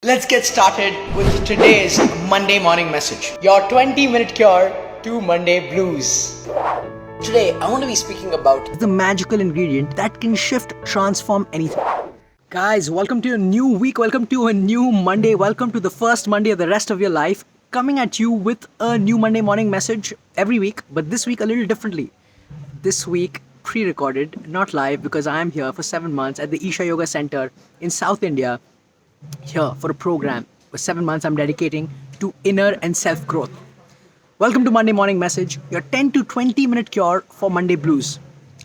Let's get started with today's Monday morning message. Your 20-minute cure to Monday blues. Today, I want to be speaking about the magical ingredient that can shift, transform anything. Guys, welcome to a new week. Welcome to a new Monday. Welcome to the first Monday of the rest of your life. Coming at you with a new Monday morning message every week, but this week a little differently. This week, pre-recorded, not live, because I am here for 7 months at the Isha Yoga Center in South India, here for a program. For 7 months, I'm dedicating to inner and self growth. Welcome to Monday Morning Message, your 10 to 20 minute cure for Monday blues.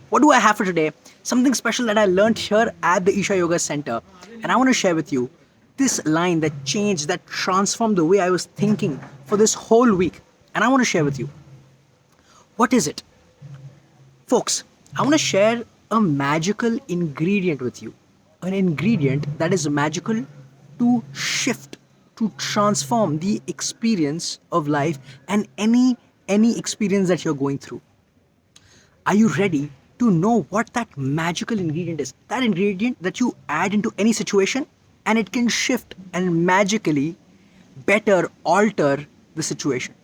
What do I have for today? Something special that I learned here at the Isha Yoga Center. And I want to share with you this line that changed, that transformed the way I was thinking for this whole week. And I want to share with you. What is it? Folks, I want to share a magical ingredient with you. An ingredient that is magical to shift, to transform the experience of life and any experience that you're going through. Are you ready to know what that magical ingredient is? That ingredient that you add into any situation and it can shift and magically better alter the situation.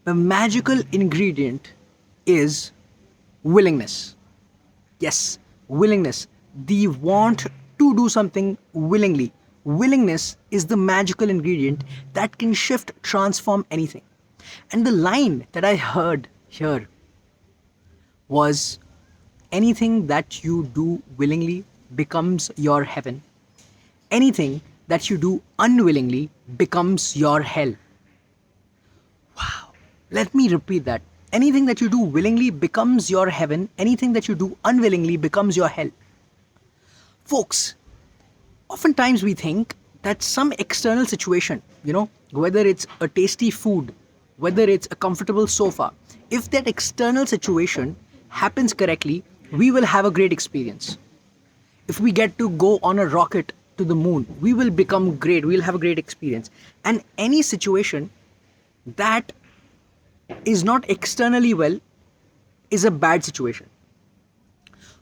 The magical ingredient is willingness. Yes, willingness. The want to do something willingly. Willingness is the magical ingredient that can shift, transform anything. And the line that I heard here was, anything that you do willingly becomes your heaven. Anything that you do unwillingly becomes your hell. Wow. Let me repeat that. Anything that you do willingly becomes your heaven. Anything that you do unwillingly becomes your hell. Folks, oftentimes we think that some external situation, whether it's a tasty food, whether it's a comfortable sofa, if that external situation happens correctly, we will have a great experience. If we get to go on a rocket to the moon, we will become great. We'll have a great experience. And any situation that is not externally well is a bad situation.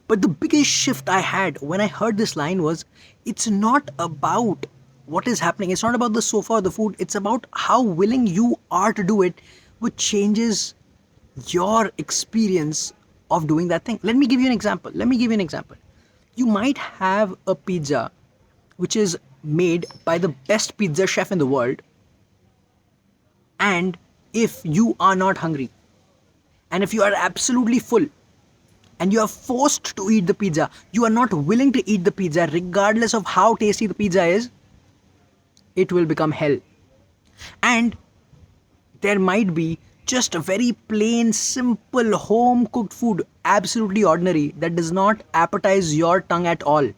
But the biggest shift I had when I heard this line was, it's not about what is happening. It's not about the sofa or the food. It's about how willing you are to do it, which changes your experience of doing that thing. Let me give you an example. You might have a pizza which is made by the best pizza chef in the world. And if you are not hungry, and if you are absolutely full, and you are forced to eat the pizza, you are not willing to eat the pizza, regardless of how tasty the pizza is, it will become hell. And there might be just a very plain, simple, home-cooked food, absolutely ordinary, that does not appetize your tongue at all.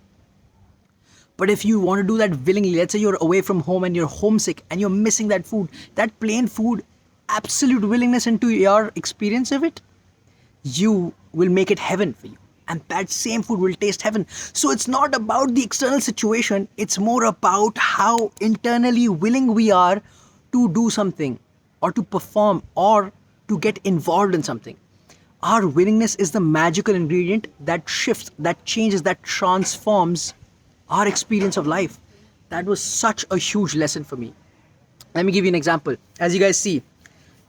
But if you want to do that willingly, let's say you're away from home and you're homesick and you're missing that food, that plain food, absolute willingness into your experience of it, you will make it heaven for you, and that same food will taste heaven. So it's not about the external situation, it's more about how internally willing we are to do something or to perform or to get involved in something. Our willingness is the magical ingredient that shifts, that changes, that transforms our experience of life. That was such a huge lesson for me. Let me give you an example. As you guys see,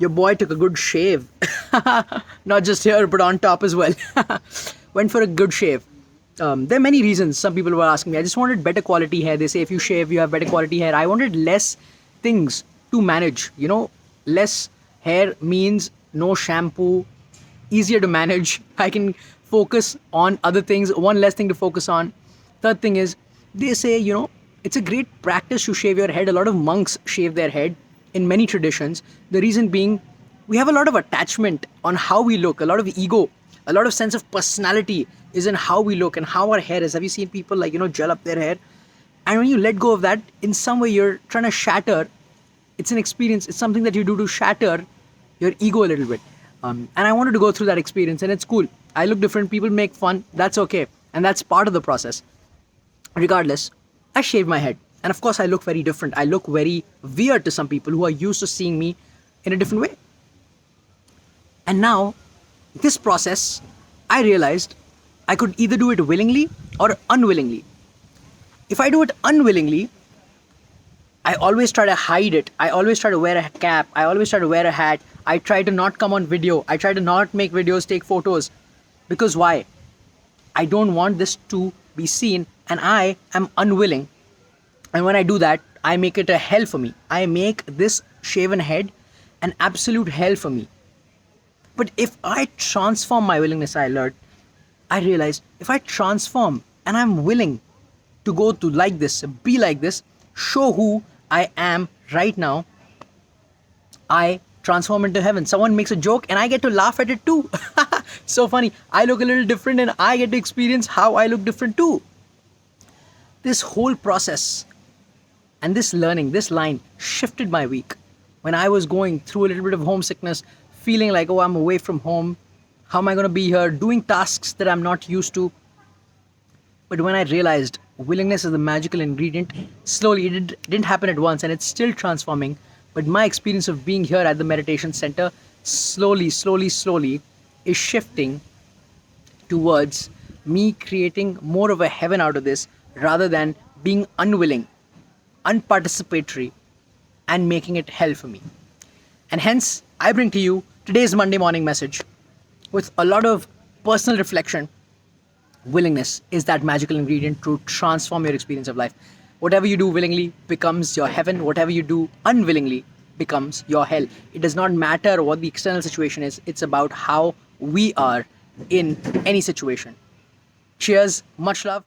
your boy took a good shave. Not just here, but on top as well. Went for a good shave. There are many reasons. Some people were asking me, I just wanted better quality hair. They say if you shave, you have better quality hair. I wanted less things to manage. Less hair means no shampoo, easier to manage. I can focus on other things, one less thing to focus on. Third thing is, they say, it's a great practice to shave your head. A lot of monks shave their head in many traditions. The reason being, we have a lot of attachment on how we look, a lot of ego, a lot of sense of personality is in how we look and how our hair is. Have you seen people gel up their hair? And when you let go of that, in some way you're trying to shatter. It's an experience. It's something that you do to shatter your ego a little bit. And I wanted to go through that experience, and it's cool. I look different. People make fun. That's okay. And that's part of the process. Regardless, I shaved my head. And of course, I look very different. I look very weird to some people who are used to seeing me in a different way. And now, this process, I realized I could either do it willingly or unwillingly. If I do it unwillingly, I always try to hide it. I always try to wear a cap. I always try to wear a hat. I try to not come on video. I try to not make videos, take photos. Because why? I don't want this to be seen, and I am unwilling. And when I do that, I make it a hell for me. I make this shaven head an absolute hell for me. But if I transform my willingness, I realized if I transform and I'm willing to go to like this, be like this, show who I am right now, I transform into heaven. Someone makes a joke and I get to laugh at it too. So funny. I look a little different and I get to experience how I look different too. This whole process and this learning, this line shifted my week. When I was going through a little bit of homesickness, feeling like, oh, I'm away from home. How am I going to be here doing tasks that I'm not used to? But when I realized willingness is the magical ingredient, slowly, it didn't happen at once and it's still transforming. But my experience of being here at the meditation center slowly is shifting towards me creating more of a heaven out of this rather than being unwilling, unparticipatory, and making it hell for me. And hence, I bring to you today's Monday morning message with a lot of personal reflection. Willingness is that magical ingredient to transform your experience of life. Whatever you do willingly becomes your heaven. Whatever you do unwillingly becomes your hell. It does not matter what the external situation is. It's about how we are in any situation. Cheers. Much love.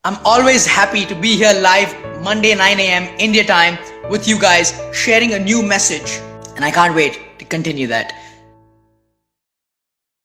I'm always happy to be here live Monday 9 a.m. India time with you guys sharing a new message. And I can't wait to continue that.